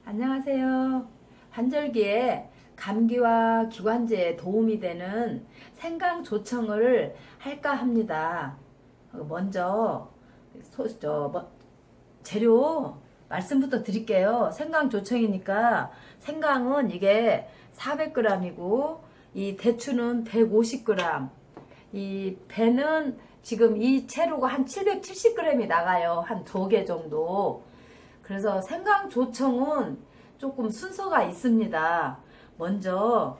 안녕하세요. 환절기에 감기와 기관지에 도움이 되는 생강 조청을 할까 합니다. 먼저 재료 말씀부터 드릴게요. 생강 조청이니까 생강은 이게 400g이고 이 대추는 150g, 이 배는 지금 이 채로가 한 770g이 나가요. 한 2개 정도. 그래서 생강 조청은 조금 순서가 있습니다. 먼저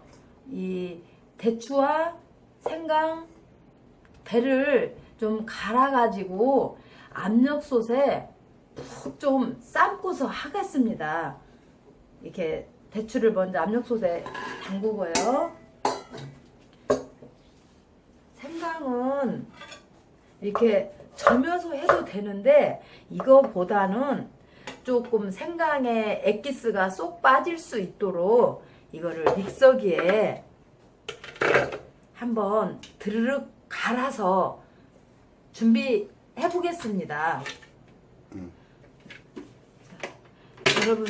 이 대추와 생강 배를 좀 갈아가지고 압력솥에 푹 좀 삶고서 하겠습니다. 이렇게 대추를 먼저 압력솥에 담그고요. 생강은 이렇게 절여서 해도 되는데 이거보다는 조금 생강의 액기스가 쏙 빠질 수 있도록 이거를 믹서기에 한번 드르륵 갈아서 준비해 보겠습니다. 여러분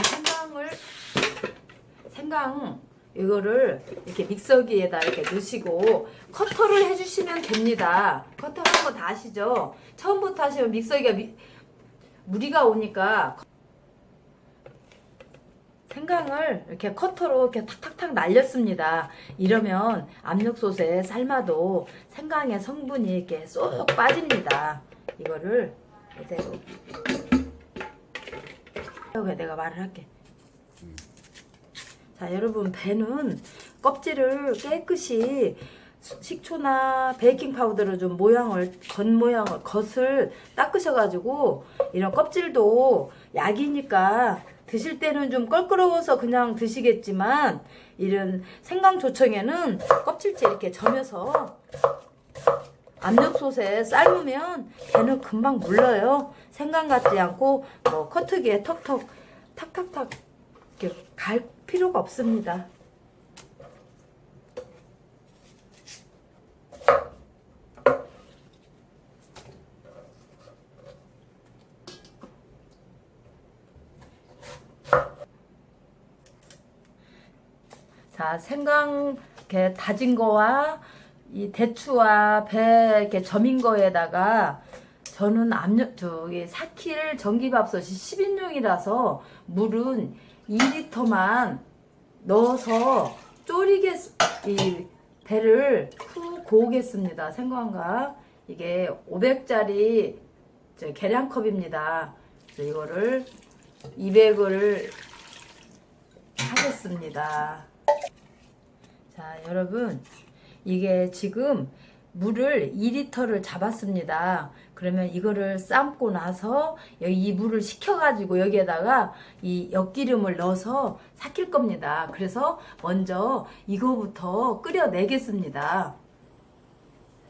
생강 이거를 이렇게 믹서기에다 이렇게 넣으시고 커터를 해주시면 됩니다. 커터 하는 거 다 아시죠? 처음부터 하시면 믹서기가 무리가 오니까 생강을 이렇게 커터로 이렇게 탁탁탁 날렸습니다. 이러면 압력솥에 삶아도 생강의 성분이 이렇게 쏙 빠집니다. 이거를 이대로 내가 말을 할게. 자, 여러분 배는 껍질을 깨끗이 식초나 베이킹 파우더로 좀 겉을 닦으셔가지고 이런 껍질도 약이니까 드실 때는 좀 껄끄러워서 그냥 드시겠지만 이런 생강 조청에는 껍질째 이렇게 점여서 압력솥에 삶으면 배는 금방 물러요. 생강 같지 않고 뭐 커트기에 턱턱 탁탁탁 이렇게 갈 필요가 없습니다. 자, 생강 이렇게 다진 거와 이 대추와 배 이렇게 점인 거에다가 저는 4kg 전기밥솥이 10인용이라서 물은 2리터만 넣어서 졸이게 이 배를 푹 고우겠습니다. 생강과 이게 500짜리 계량컵입니다. 그래서 이거를 200을 하겠습니다. 자, 여러분 이게 지금 물을 2리터를 잡았습니다. 그러면 이거를 삶고 나서 이 물을 식혀가지고 여기에다가 이 엿기름을 넣어서 삭힐 겁니다. 그래서 먼저 이거부터 끓여내겠습니다.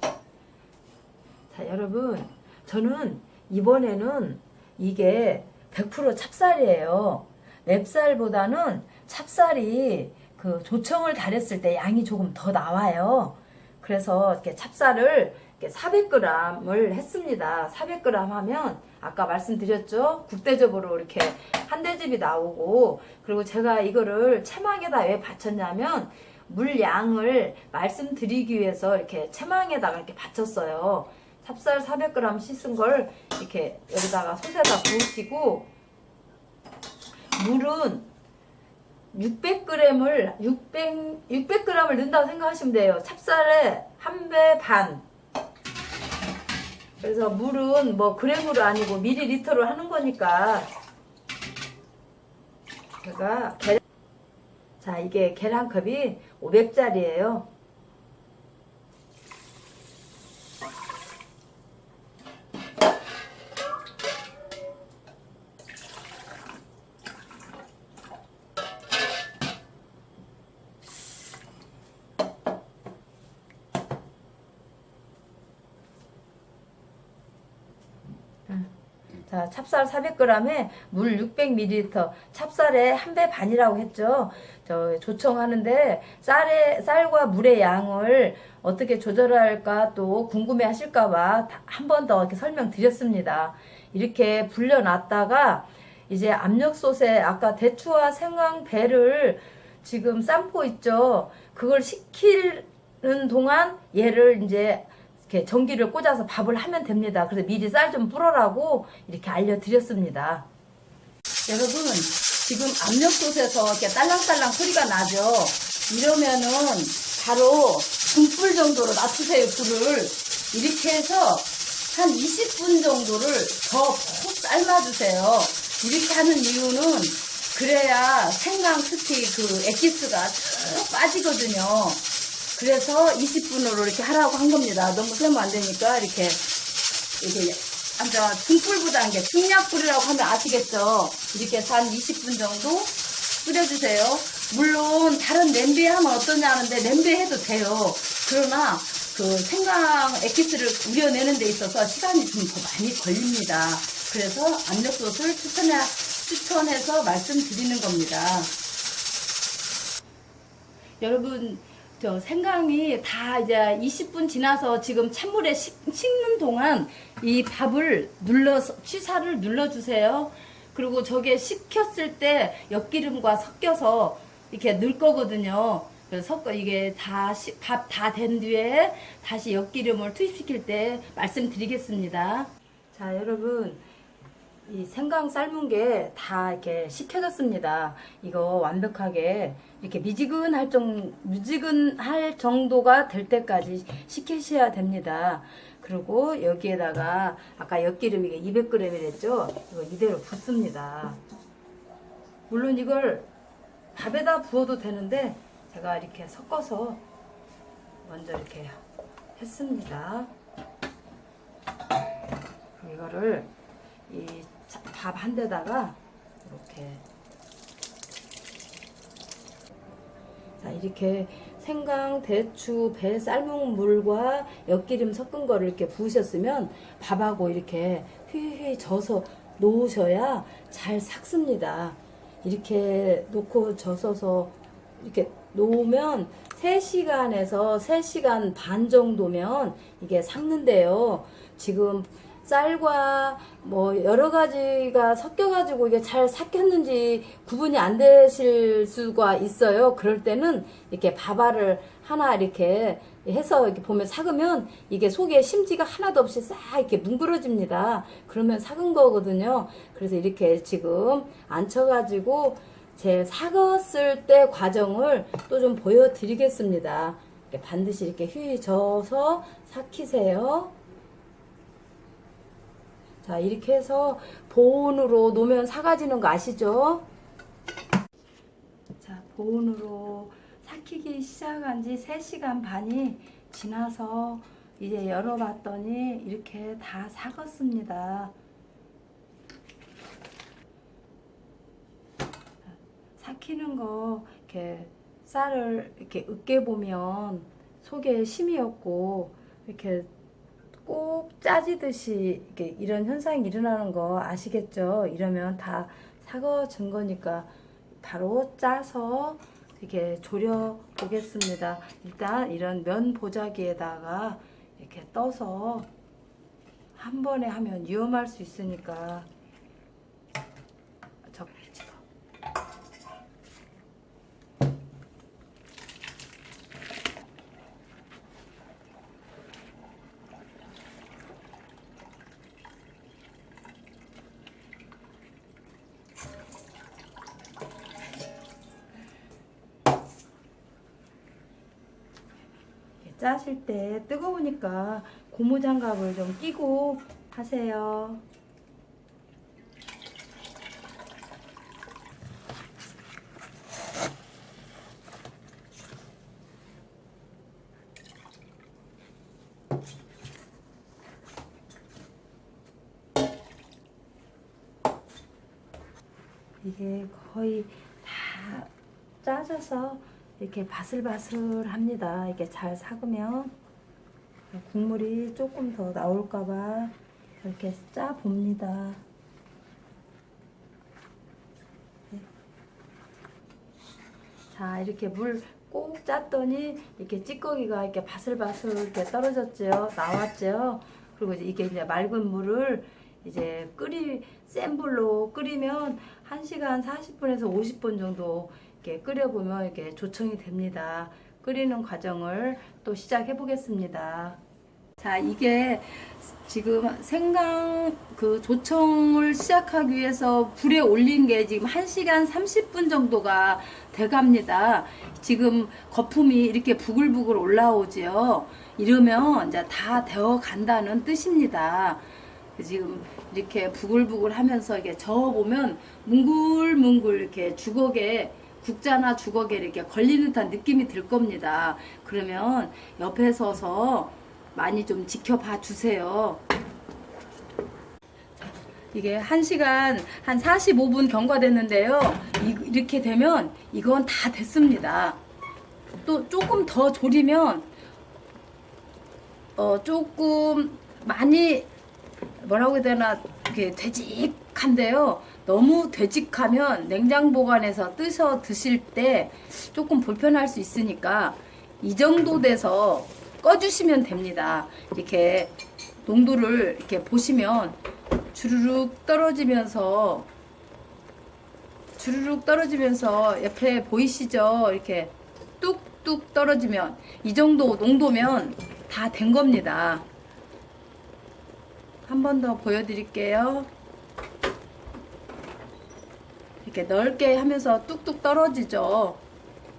자, 여러분 저는 이번에는 이게 100% 찹쌀이에요. 맵쌀보다는 찹쌀이 그 조청을 달였을 때 양이 조금 더 나와요. 그래서 이렇게 찹쌀을 이렇게 400g을 했습니다. 400g 하면 아까 말씀드렸죠? 국대접으로 이렇게 한 대접이 나오고, 그리고 제가 이거를 체망에다 왜 받쳤냐면 물 양을 말씀드리기 위해서 이렇게 체망에다가 이렇게 받쳤어요. 찹쌀 400g 씻은 걸 이렇게 여기다가 솥에다 부으시고, 물은 600g을 넣는다고 생각하시면 돼요. 찹쌀에 1배 반. 그래서 물은 뭐 그램으로 아니고 밀리리터로 하는 거니까. 제가 자, 이게 계량컵이 500짜리예요. 자, 찹쌀 400g에 물 600ml, 찹쌀에 1배 반이라고 했죠. 조청하는데 쌀과 물의 양을 어떻게 조절할까 또 궁금해 하실까봐 한 번 더 이렇게 설명드렸습니다. 이렇게 불려놨다가 이제 압력솥에 아까 대추와 생강, 배를 지금 삶고 있죠. 그걸 식히는 동안 얘를 이제 이렇게 전기를 꽂아서 밥을 하면 됩니다. 그래서 미리 쌀 좀 불어라고 이렇게 알려드렸습니다. 여러분, 지금 압력솥에서 이렇게 딸랑딸랑 소리가 나죠. 이러면은 바로 중불 정도로 낮추세요, 불을. 이렇게 해서 한 20분 정도를 더 푹 삶아주세요. 이렇게 하는 이유는 그래야 생강 특히 그 엑기스가 쭉 빠지거든요. 그래서 20분으로 이렇게 하라고 한 겁니다. 너무 세면 안 되니까 이렇게 중불보다 이게 중약불이라고 하면 아시겠죠? 이렇게 해서 한 20분 정도 끓여주세요. 물론 다른 냄비에 하면 어떠냐 하는데 냄비에 해도 돼요. 그러나 그 생강 엑기스를 우려내는 데 있어서 시간이 좀 더 많이 걸립니다. 그래서 압력솥을 추천해서 말씀드리는 겁니다. 여러분, 저 생강이 다 이제 20분 지나서 지금 찬물에 식는 동안 이 밥을 취사를 눌러주세요. 그리고 저게 식혔을 때 엿기름과 섞여서 이렇게 넣을 거거든요. 그래서 이게 밥 다 된 뒤에 다시 엿기름을 투입시킬 때 말씀드리겠습니다. 자, 여러분, 이 생강 삶은 게 다 이렇게 식혀졌습니다. 이거 완벽하게 이렇게 미지근할 정도가 될 때까지 식히셔야 됩니다. 그리고 여기에다가 아까 엿기름이 200g이랬죠? 이거 이대로 붓습니다. 물론 이걸 밥에다 부어도 되는데 제가 이렇게 섞어서 먼저 이렇게 했습니다. 이거를 이 밥 한 대다가 이렇게 이렇게 생강, 대추, 배 삶은 물과 엿기름 섞은 거를 이렇게 부으셨으면 밥하고 이렇게 휘휘 져서 놓으셔야 잘 삭습니다. 이렇게 놓고 져서서 이렇게 놓으면 3시간에서 3시간 반 정도면 이게 삭는데요. 지금 쌀과 뭐 여러 가지가 섞여가지고 이게 잘 삭혔는지 구분이 안 되실 수가 있어요. 그럴 때는 이렇게 밥알을 하나 이렇게 해서 이렇게 보면 삭으면 이게 속에 심지가 하나도 없이 싹 이렇게 뭉그러집니다. 그러면 삭은 거거든요. 그래서 이렇게 지금 앉혀가지고 제 삭았을 때 과정을 또 좀 보여드리겠습니다. 이렇게 반드시 이렇게 휘 저어서 삭히세요. 자, 이렇게 해서 보온으로 놓으면 사가지는 거 아시죠? 자, 보온으로 삭히기 시작한 지 3시간 반이 지나서 이제 열어봤더니 이렇게 다 삭았습니다. 삭히는 거 이렇게 쌀을 이렇게 으깨 보면 속에 심이 없고 이렇게 꼭 짜지듯이 이렇게 이런 현상이 일어나는 거 아시겠죠? 이러면 다 삭아진 거니까 바로 짜서 이렇게 졸여 보겠습니다. 일단 이런 면 보자기에다가 이렇게 떠서 한 번에 하면 위험할 수 있으니까 적게 집어. 짜실 때 뜨거우니까 고무장갑을 좀 끼고 하세요. 이게 거의 다 짜져서 이렇게 바슬바슬합니다. 이게 잘 삭으면 국물이 조금 더 나올까봐 이렇게 짜 봅니다. 자, 이렇게 물 꼭 짰더니 이렇게 찌꺼기가 이렇게 바슬바슬 이렇게 떨어졌죠. 나왔죠. 그리고 이제 이게 이제 맑은 물을 이제 센 불로 끓이면 1시간 40분에서 50분 정도 이렇게 끓여보면 이렇게 조청이 됩니다. 끓이는 과정을 또 시작해 보겠습니다. 자, 이게 지금 생강 그 조청을 시작하기 위해서 불에 올린 게 지금 1시간 30분 정도가 돼갑니다. 지금 거품이 이렇게 부글부글 올라오지요. 이러면 이제 다 되어 간다는 뜻입니다. 지금 이렇게 부글부글 하면서 이게 저어보면 뭉글뭉글 이렇게 주걱에 국자나 주걱에 이렇게 걸리는 듯한 느낌이 들 겁니다. 그러면 옆에 서서 많이 좀 지켜봐 주세요. 이게 1시간 한 45분 경과됐는데요. 이렇게 되면 이건 다 됐습니다. 또 조금 더 졸이면 조금 많이 뭐라고 해야 되나 이렇게 되직한데요. 너무 되직하면 냉장 보관해서 뜨셔 드실 때 조금 불편할 수 있으니까 이 정도 돼서 꺼주시면 됩니다. 이렇게 농도를 이렇게 보시면 주르륵 떨어지면서 옆에 보이시죠? 이렇게 뚝뚝 떨어지면 이 정도 농도면 다 된 겁니다. 한 번 더 보여드릴게요. 이렇게 넓게 하면서 뚝뚝 떨어지죠.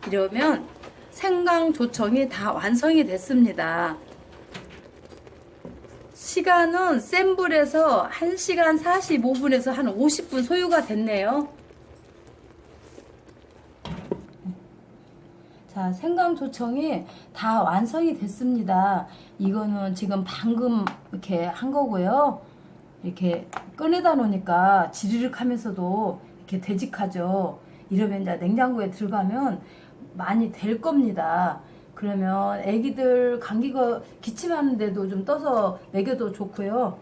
이러면 생강 조청이 다 완성이 됐습니다. 시간은 센 불에서 1시간 45분에서 한 50분 소요가 됐네요. 자, 생강 조청이 다 완성이 됐습니다. 이거는 지금 방금 이렇게 한 거고요. 이렇게 꺼내다 놓으니까 지르륵 하면서도 이렇게 되직하죠. 이러면 이제 냉장고에 들어가면 많이 될 겁니다. 그러면 애기들 감기가 기침하는데도 좀 떠서 먹여도 좋고요.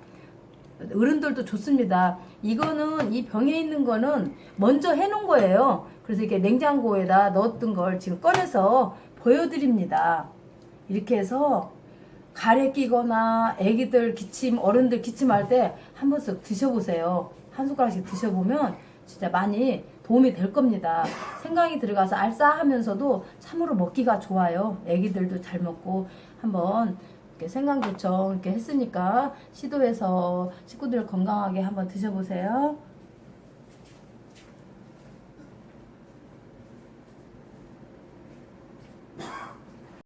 어른들도 좋습니다. 이거는 이 병에 있는 거는 먼저 해놓은 거예요. 그래서 이렇게 냉장고에다 넣었던 걸 지금 꺼내서 보여드립니다. 이렇게 해서 가래 끼거나 애기들 기침, 어른들 기침할 때 한 번씩 드셔보세요. 한 숟가락씩 드셔보면 진짜 많이 도움이 될 겁니다. 생강이 들어가서 알싸하면서도 참으로 먹기가 좋아요. 애기들도 잘 먹고 한번 이렇게 생강조청 이렇게 했으니까 시도해서 식구들 건강하게 한번 드셔보세요.